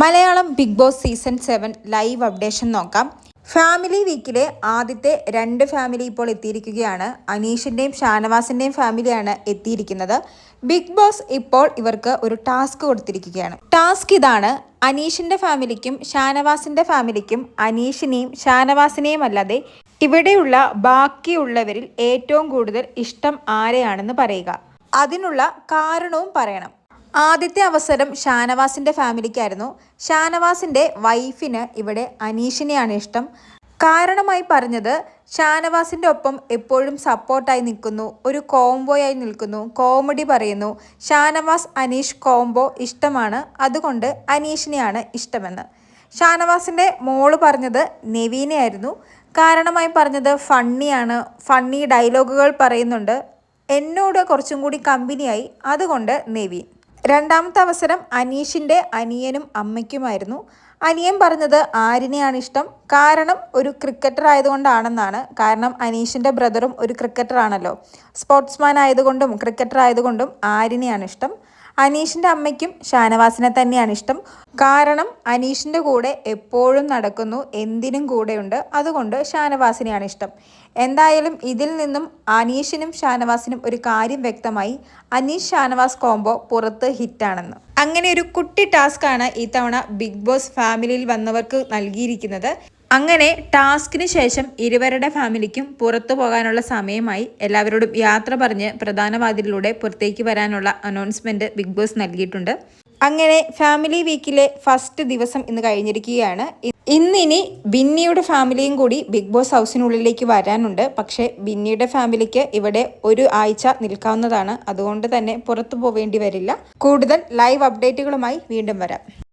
Malayalam Bigg Boss season 7 live updation നോക്കാം. Family വീക്കിലെ ആദ്യത്തെ 2 ഫാമിലി ഇപ്പോൾ എത്തിയിരിക്കുകയാണ്. അനീഷിൻ്റെയും ഷാനവാസിൻ്റെയും ഫാമിലിയാണ് എത്തിയിരിക്കുന്നത്. ബിഗ് ബോസ് ഇപ്പോൾ ഇവർക്ക് ഒരു ടാസ്ക് കൊടുത്തിരിക്കുകയാണ്. ടാസ്ക് ഇതാണ്: അനീഷിൻ്റെ ഫാമിലിക്കും ഷാനവാസിൻ്റെ ഫാമിലിക്കും അനീഷിനെയും ഷാനവാസിനെയും അല്ലാതെ ഇവിടെയുള്ള ബാക്കിയുള്ളവരിൽ ഏറ്റവും കൂടുതൽ ഇഷ്ടം ആരെയാണെന്ന് പറയുക. അതിനുള്ള കാരണവും പറയണം. ആദ്യത്തെ അവസരം ഷാനവാസിൻ്റെ ഫാമിലിക്കായിരുന്നു. ഷാനവാസിൻ്റെ വൈഫിന് ഇവിടെ അനീഷിനെയാണ് ഇഷ്ടം. കാരണമായി പറഞ്ഞത് ഷാനവാസിൻ്റെ ഒപ്പം എപ്പോഴും സപ്പോർട്ടായി നിൽക്കുന്നു, ഒരു കോംബോയായി നിൽക്കുന്നു, കോമഡി പറയുന്നു. ഷാനവാസ് അനീഷ് കോംബോ ഇഷ്ടമാണ്, അതുകൊണ്ട് അനീഷിനെയാണ് ഇഷ്ടമെന്ന്. ഷാനവാസിൻ്റെ മോള് പറഞ്ഞത് നെവീനെയായിരുന്നു. കാരണമായി പറഞ്ഞത് ഫണ്ണിയാണ്, ഫണ്ണി ഡയലോഗുകൾ പറയുന്നുണ്ട്, എന്നോട് കുറച്ചും കൂടി കമ്പനിയായി, അതുകൊണ്ട് നെവീൻ. രണ്ടാമത്തെ അവസരം അനീഷിൻ്റെ അനിയനും അമ്മയ്ക്കുമായിരുന്നു. അനിയൻ പറഞ്ഞത് ആരിനെയാണ് ഇഷ്ടം, കാരണം ഒരു ക്രിക്കറ്റർ ആയതുകൊണ്ടാണെന്നാണ്. കാരണം അനീഷിൻ്റെ ബ്രദറും ഒരു ക്രിക്കറ്റർ ആണല്ലോ. സ്പോർട്സ്മാൻ ആയതുകൊണ്ടും ക്രിക്കറ്റർ ആയതുകൊണ്ടും ആരിനെയാണ് ഇഷ്ടം. അനീഷിൻ്റെ അമ്മയ്ക്കും ഷാനവാസിനെ തന്നെയാണ് ഇഷ്ടം. കാരണം അനീഷിൻ്റെ കൂടെ എപ്പോഴും നടക്കുന്നു, എന്തിനും കൂടെയുണ്ട്, അതുകൊണ്ട് ഷാനവാസിനെയാണ് ഇഷ്ടം. എന്തായാലും ഇതിൽ നിന്നും അനീഷിനും ഷാനവാസിനും ഒരു കാര്യം വ്യക്തമായി: അനീഷ് ഷാനവാസ് കോംബോ പുറത്ത് ഹിറ്റാണെന്ന്. അങ്ങനെ ഒരു കുട്ടി ടാസ്ക്കാണ് ഈ തവണ ബിഗ് ബോസ് ഫാമിലിയിൽ വന്നവർക്ക് നൽകിയിരിക്കുന്നത്. അങ്ങനെ ടാസ്കിന് ശേഷം ഇരുവരുടെ ഫാമിലിക്കും പുറത്തു പോകാനുള്ള സമയമായി. എല്ലാവരോടും യാത്ര പറഞ്ഞ് പ്രധാന വാതിലിലൂടെ പുറത്തേക്ക് വരാനുള്ള അനൗൺസ്മെന്റ് ബിഗ് ബോസ് നൽകിയിട്ടുണ്ട്. അങ്ങനെ ഫാമിലി വീക്കിലെ ഫസ്റ്റ് ദിവസം ഇന്ന് കഴിഞ്ഞിരിക്കുകയാണ്. ഇന്നിനി ബിന്നിയുടെ ഫാമിലിയും കൂടി ബിഗ് ബോസ് ഹൗസിനുള്ളിലേക്ക് വരാനുണ്ട്. പക്ഷേ ബിന്നിയുടെ ഫാമിലിക്ക് ഇവിടെ ഒരു ആഴ്ച നിൽക്കാവുന്നതാണ്, അതുകൊണ്ട് തന്നെ പുറത്തു പോവേണ്ടി വരില്ല. കൂടുതൽ ലൈവ് അപ്ഡേറ്റുകളുമായി വീണ്ടും വരാം.